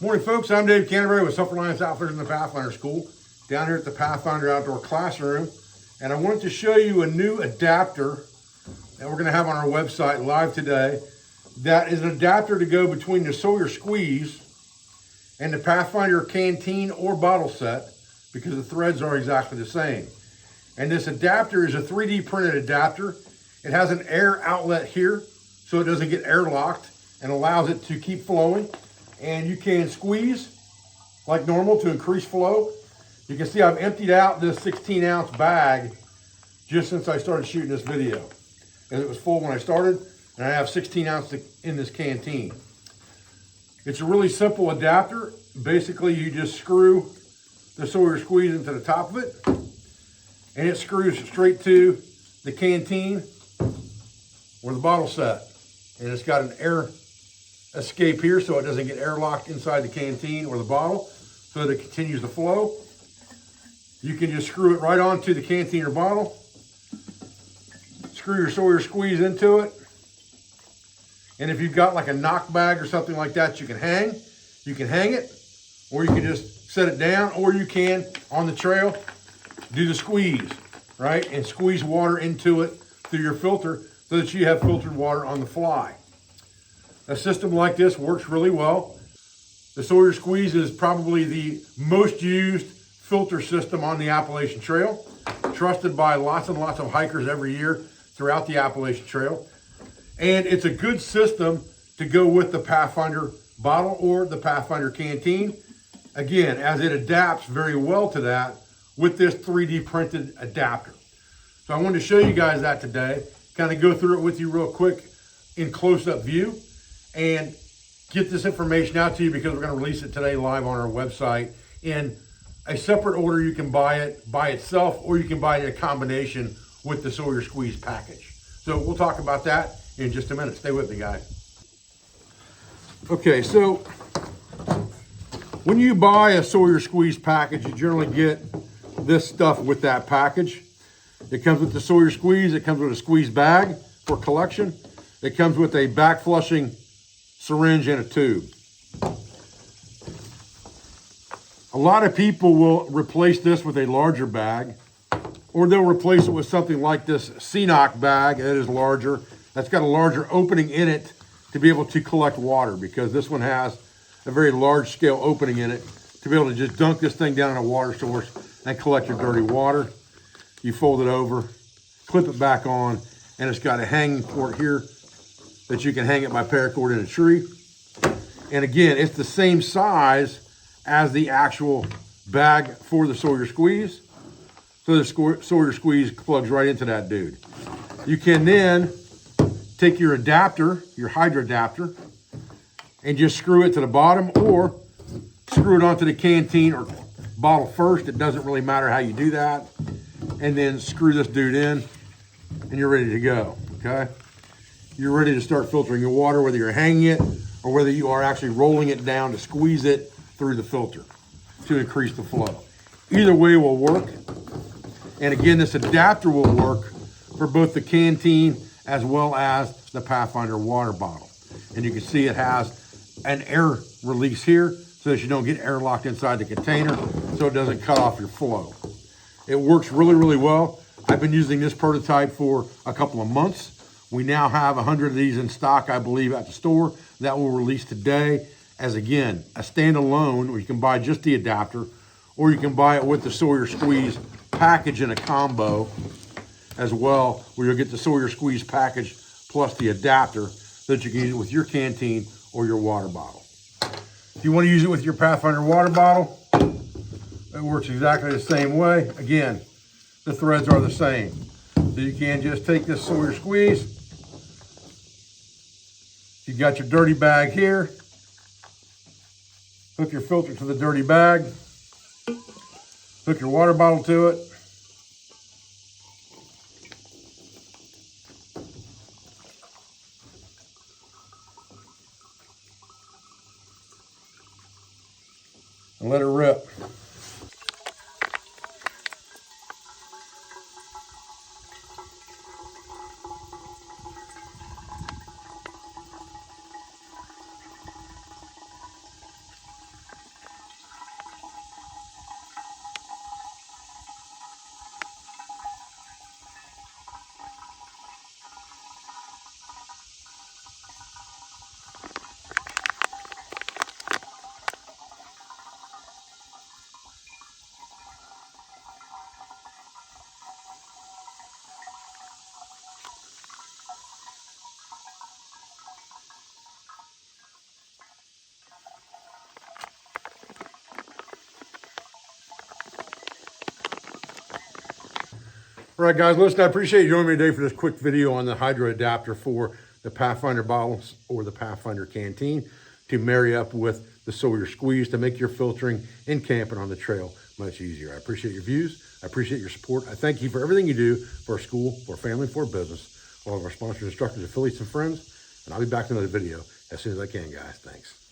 Morning, folks. I'm Dave Canterbury with Self-Reliance Outfitters in the Pathfinder School, down here at the Pathfinder Outdoor Classroom. And I wanted to show you a new adapter that we're going to have on our website live today. That is an adapter to go between the Sawyer Squeeze and the Pathfinder Canteen or bottle set, because the threads are exactly the same. And this adapter is a 3D printed adapter. It has an air outlet here so it doesn't get airlocked and allows it to keep flowing. And you can squeeze like normal to increase flow. You can see I've emptied out this 16-ounce bag just since I started shooting this video. And it was full when I started, and I have 16 ounces in this canteen. It's a really simple adapter. Basically, you just screw the Sawyer Squeeze into the top of it, and it screws straight to the canteen or the bottle set. And it's got an air escape here so it doesn't get airlocked inside the canteen or the bottle, so that it continues to flow. You can just screw it right onto the canteen or bottle, screw your Sawyer Squeeze into it, and if you've got like a knock bag or something like that you can hang it, or you can just set it down, or you can, on the trail, do the squeeze, right? And squeeze water into it through your filter so that you have filtered water on the fly. A system like this works really well. The Sawyer Squeeze is probably the most used filter system on the Appalachian Trail, trusted by lots and lots of hikers every year throughout the Appalachian Trail. And it's a good system to go with the Pathfinder bottle or the Pathfinder Canteen. Again, as it adapts very well to that with this 3D printed adapter. So I wanted to show you guys that today, kind of go through it with you real quick in close-up view, and get this information out to you because we're going to release it today live on our website in a separate order. You can buy it by itself, or you can buy it in a combination with the Sawyer Squeeze package. So we'll talk about that in just a minute. Stay with me, guys. Okay, so when you buy a Sawyer Squeeze package, you generally get this stuff with that package. It comes with the Sawyer Squeeze. It comes with a squeeze bag for collection. It comes with a back flushing syringe and a tube. A lot of people will replace this with a larger bag, or they'll replace it with something like this CNOC bag that is larger, that's got a larger opening in it to be able to collect water, because this one has a very large scale opening in it to be able to just dunk this thing down in a water source and collect your dirty water. You fold it over, clip it back on, and it's got a hanging port here that you can hang it by paracord in a tree. And again, it's the same size as the actual bag for the Sawyer Squeeze. So the Sawyer Squeeze plugs right into that dude. You can then take your adapter, your Hydra adapter, and just screw it to the bottom, or screw it onto the canteen or bottle first. It doesn't really matter how you do that. And then screw this dude in, and you're ready to go, okay? You're ready to start filtering your water, whether you're hanging it or whether you are actually rolling it down to squeeze it through the filter to increase the flow. Either way will work. And again, this adapter will work for both the canteen as well as the Pathfinder water bottle. And you can see it has an air release here so that you don't get airlocked inside the container, so it doesn't cut off your flow. It works really, really well. I've been using this prototype for a couple of months. We now have 100 of these in stock, I believe, at the store. That will release today as, again, a standalone, where you can buy just the adapter, or you can buy it with the Sawyer Squeeze package in a combo as well, where you'll get the Sawyer Squeeze package plus the adapter so that you can use it with your canteen or your water bottle. If you want to use it with your Pathfinder water bottle, it works exactly the same way. Again, the threads are the same. So you can just take this Sawyer Squeeze. You've got your dirty bag here. Hook your filter to the dirty bag. Hook your water bottle to it. And let it rip. All right, guys, listen, I appreciate you joining me today for this quick video on the hydro adapter for the Pathfinder bottles or the Pathfinder Canteen to marry up with the Sawyer Squeeze to make your filtering and camping on the trail much easier. I appreciate your views. I appreciate your support. I thank you for everything you do for our school, for our family, for our business, all of our sponsors, instructors, affiliates, and friends. And I'll be back in another video as soon as I can, guys. Thanks.